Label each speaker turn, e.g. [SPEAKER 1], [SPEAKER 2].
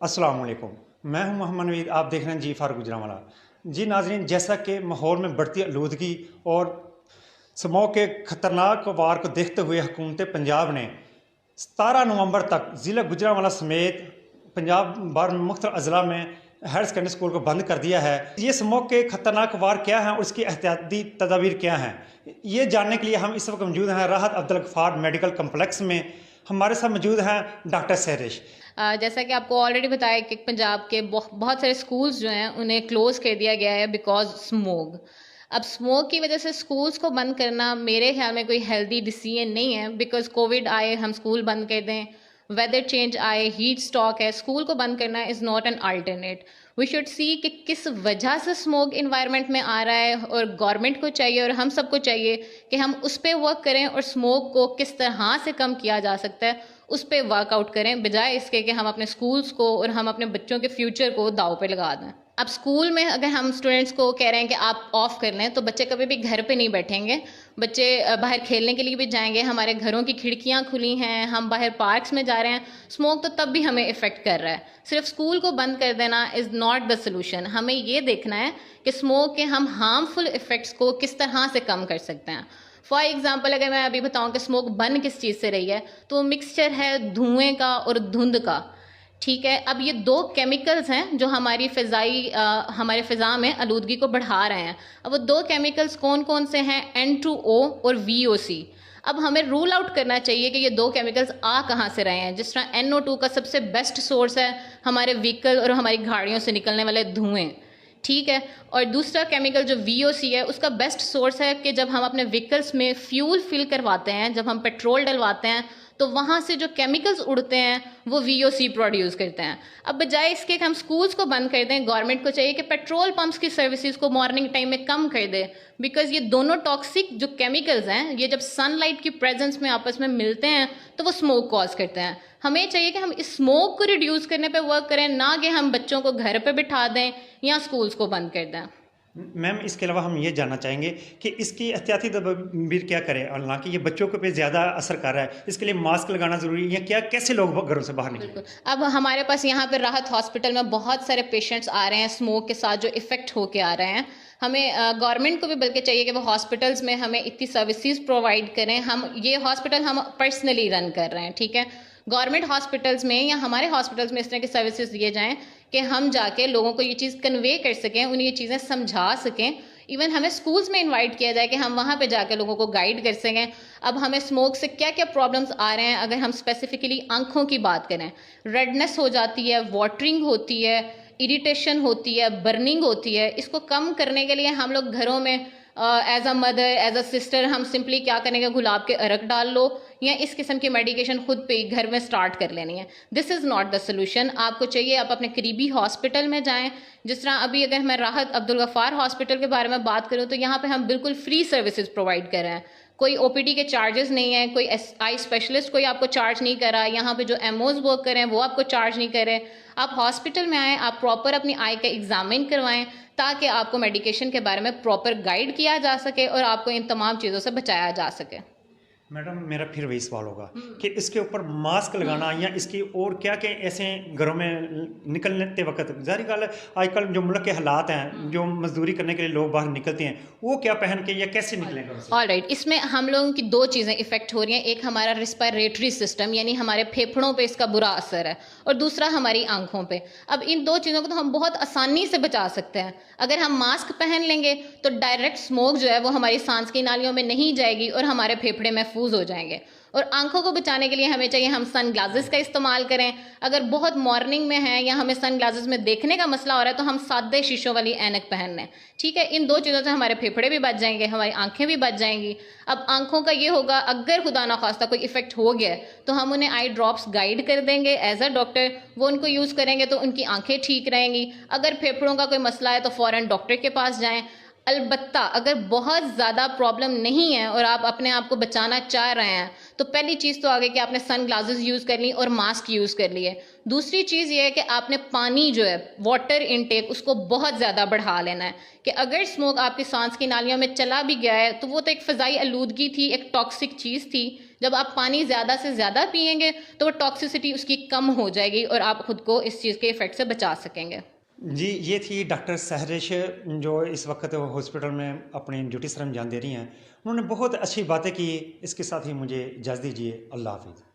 [SPEAKER 1] अस्सलाम वालेकुम। मैं हूं मोहम्मद नवीद, आप देख रहे हैं जी फारूक गुजरांवाला। जी नाजरीन, जैसा कि माहौल में बढ़ती आलूदगी और स्मॉग के ख़तरनाक वार को देखते हुए हुकूमत पंजाब ने 17 नवंबर तक ज़िला गुजरांवाला समेत पंजाब भर में मुख्तलिफ अजला में हायर सेकेंडरी स्कूल को बंद कर दिया है। ये स्मॉग के ख़तरनाक वार क्या हैं और उसकी एहतियाती तदाबीर क्या हैं, ये जानने के लिए हम इस वक्त मौजूद हैं राहत अब्दुल गफ्फार मेडिकल कम्प्लेक्स में। हमारे साथ मौजूद हैं डॉक्टर सहरिश।
[SPEAKER 2] जैसा कि आपको ऑलरेडी बताया कि पंजाब के बहुत सारे स्कूल्स जो हैं उन्हें क्लोज़ कर दिया गया है बिकॉज स्मोग। अब स्मोक की वजह से स्कूल्स को बंद करना मेरे ख्याल में कोई हेल्दी डिसीजन नहीं है, बिकॉज कोविड आए हम स्कूल बंद कर दें, वेदर चेंज आए, हीट स्टॉक है, स्कूल को बंद करना is not an alternate. We should see कि किस वजह से स्मोक इन्वायरमेंट में आ रहा है और गवर्नमेंट को चाहिए और हम सबको चाहिए कि हम उस पर वर्क करें और स्मोक को किस तरह से कम किया जा सकता है उस पर वर्कआउट करें, बजाय इसके कि हम अपने स्कूल्स को और हम अपने बच्चों के फ्यूचर को दाव पे लगा दें। अब स्कूल में अगर हम स्टूडेंट्स को कह रहे हैं कि आप ऑफ कर लें, तो बच्चे कभी भी घर पे नहीं बैठेंगे, बच्चे बाहर खेलने के लिए भी जाएंगे, हमारे घरों की खिड़कियां खुली हैं, हम बाहर पार्क्स में जा रहे हैं, स्मोक तो तब भी हमें इफ़ेक्ट कर रहा है। सिर्फ स्कूल को बंद कर देना इज़ नॉट द सोल्यूशन। हमें ये देखना है कि स्मोक के हम हार्मफुल इफ़ेक्ट्स को किस तरह से कम कर सकते हैं। फॉर एग्जाम्पल अगर मैं अभी बताऊं कि स्मोक बन किस चीज़ से रही है, तो वो मिक्सचर है धुएं का और धुंध का। ठीक है, अब ये दो केमिकल्स हैं जो हमारी हमारे फ़िज़ा में आलूदगी को बढ़ा रहे हैं। अब वो दो केमिकल्स कौन कौन से हैं? N2O और VOC। अब हमें रूल आउट करना चाहिए कि ये दो केमिकल्स आ कहाँ से रहे हैं। जिस तरह NO2 का सबसे बेस्ट सोर्स है हमारे व्हीकल और हमारी गाड़ियों से निकलने वाले धुएं, ठीक है। और दूसरा केमिकल जो VOC है उसका बेस्ट सोर्स है कि जब हम अपने व्हीकल्स में फ्यूल फिल करवाते हैं, जब हम पेट्रोल डलवाते हैं, तो वहाँ से जो केमिकल्स उड़ते हैं वो VOC प्रोड्यूस करते हैं। अब बजाय इसके कि हम स्कूल्स को बंद कर दें, गवर्नमेंट को चाहिए कि पेट्रोल पंप्स की सर्विसेज को मॉर्निंग टाइम में कम कर दे, बिकॉज ये दोनों टॉक्सिक जो केमिकल्स हैं ये जब सनलाइट की प्रेजेंस में आपस में मिलते हैं तो वो स्मोक कॉज करते हैं। हमें चाहिए कि हम इस स्मोक को रिड्यूस करने पे वर्क करें, ना कि हम बच्चों को घर पे बिठा दें या स्कूल्स को बंद कर दें।
[SPEAKER 1] मैम, इसके अलावा हम ये जानना चाहेंगे कि इसकी एहतियाती तदबीर क्या करें, और ना कि ये बच्चों के पे ज़्यादा असर कर रहा है, इसके लिए मास्क लगाना ज़रूरी है या क्या, कैसे लोग घरों से बाहर निकलें?
[SPEAKER 2] अब हमारे पास यहाँ पर राहत हॉस्पिटल में बहुत सारे पेशेंट्स आ रहे हैं स्मोक के साथ जो इफ़ेक्ट होके आ रहे हैं। हमें गवर्नमेंट को भी बल्कि चाहिए कि वो हॉस्पिटल्स में हमें इतनी सर्विसेज प्रोवाइड करें। हम ये हॉस्पिटल हम पर्सनली रन कर रहे हैं, ठीक है। गवर्नमेंट हॉस्पिटल्स में या हमारे हॉस्पिटल्स में इस तरह की सर्विसेज दिए जाएं कि हम जाके लोगों को ये चीज़ कन्वे कर सकें, उन्हें ये चीज़ें समझा सकें। इवन हमें स्कूल्स में इनवाइट किया जाए कि हम वहाँ पे जाके लोगों को गाइड कर सकें। अब हमें स्मोक से क्या क्या प्रॉब्लम्स आ रहे हैं, अगर हम स्पेसिफिकली आंखों की बात करें, रेडनेस हो जाती है, वाटरिंग होती है, इरिटेशन होती है, बर्निंग होती है। इसको कम करने के लिए हम लोग घरों में as a mother, as a sister, हम सिंपली क्या करेंगे, गुलाब के अरक डाल लो या इस किस्म की मेडिकेशन खुद पे ही घर में स्टार्ट कर लेनी है। This is not the solution. आपको चाहिए आप अपने करीबी हॉस्पिटल में जाएं। जिस तरह अभी अगर मैं राहत अब्दुल गफ्फार हॉस्पिटल के बारे में बात करूं तो यहाँ पे हम बिल्कुल फ्री सर्विसेज प्रोवाइड कर रहे हैं। कोई OPD के चार्जेस नहीं है, कोई आई स्पेशलिस्ट कोई आपको चार्ज नहीं कर रहा, यहाँ पे जो MOs वर्क करें वो आपको चार्ज नहीं करें। आप हॉस्पिटल में आएँ, आप प्रॉपर अपनी आई का एग्जामिन करवाएं ताकि आपको मेडिकेशन के बारे में प्रॉपर गाइड किया जा सके और आपको इन तमाम चीज़ों से बचाया जा सके।
[SPEAKER 1] मैडम, मेरा फिर वही सवाल होगा कि इसके ऊपर मास्क लगाना या इसकी और क्या क्या ऐसे घरों में निकलते वक्त, जारी गल आजकल जो मुल्क के हालात हैं, जो मजदूरी करने के लिए लोग बाहर निकलते हैं, वो क्या पहन के या कैसे निकलें घरों से?
[SPEAKER 2] ऑलराइट, इसमें हम लोगों की दो चीज़ें इफेक्ट हो रही हैं। एक हमारा रिस्पायरेटरी सिस्टम यानी हमारे फेफड़ों पे इसका बुरा असर है, और दूसरा हमारी आंखों पे। अब इन दो चीज़ों को तो हम बहुत आसानी से बचा सकते हैं। अगर हम मास्क पहन लेंगे तो डायरेक्ट स्मोक जो है वो हमारी सांस की नालियों में नहीं जाएगी और हमारे फेफड़े महफूज हो जाएंगे। और आंखों को बचाने के लिए हमें चाहिए हम सन ग्लासेस का इस्तेमाल करें। अगर बहुत मॉर्निंग में है या हमें सन ग्लासेस में देखने का मसला हो रहा है तो हम सादे शीशों वाली ऐनक पहन लें, ठीक है। इन दो चीज़ों से हमारे फेफड़े भी बच जाएंगे, हमारी आंखें भी बच जाएंगी। अब आंखों का ये होगा, अगर खुदा ना खास्ता कोई इफेक्ट हो गया तो हम उन्हें आई ड्रॉप्स गाइड कर देंगे एज अ डॉक्टर, वो उनको यूज़ करेंगे तो उनकी आंखें ठीक रहेंगी। अगर फेफड़ों का कोई मसला है तो फ़ौरन डॉक्टर के पास जाएं। अलबत्ता अगर बहुत ज़्यादा प्रॉब्लम नहीं है और आप अपने आप को बचाना चाह रहे हैं तो पहली चीज़ तो आगे कि आपने सन ग्लासेस यूज़ कर ली और मास्क यूज़ कर लिए। दूसरी चीज़ ये है कि आपने पानी जो है वाटर इनटेक उसको बहुत ज़्यादा बढ़ा लेना है कि अगर स्मोक आपकी सांस की नालियों में चला भी गया है तो वो तो एक फ़ज़ाई आलूदगी थी, एक टॉक्सिक चीज़ थी। जब आप पानी ज़्यादा से ज़्यादा पिएंगे तो वो टॉक्सिसिटी उसकी कम हो जाएगी और आप खुद को इस चीज़ के इफ़ेक्ट से बचा सकेंगे।
[SPEAKER 1] जी, ये थी डॉक्टर सहरिश जो इस वक्त हॉस्पिटल में अपनी ड्यूटी सर अंजाम दे रही हैं। उन्होंने बहुत अच्छी बातें की। इसके साथ ही मुझे इजाज़त दीजिए। अल्लाह हाफ़िज़।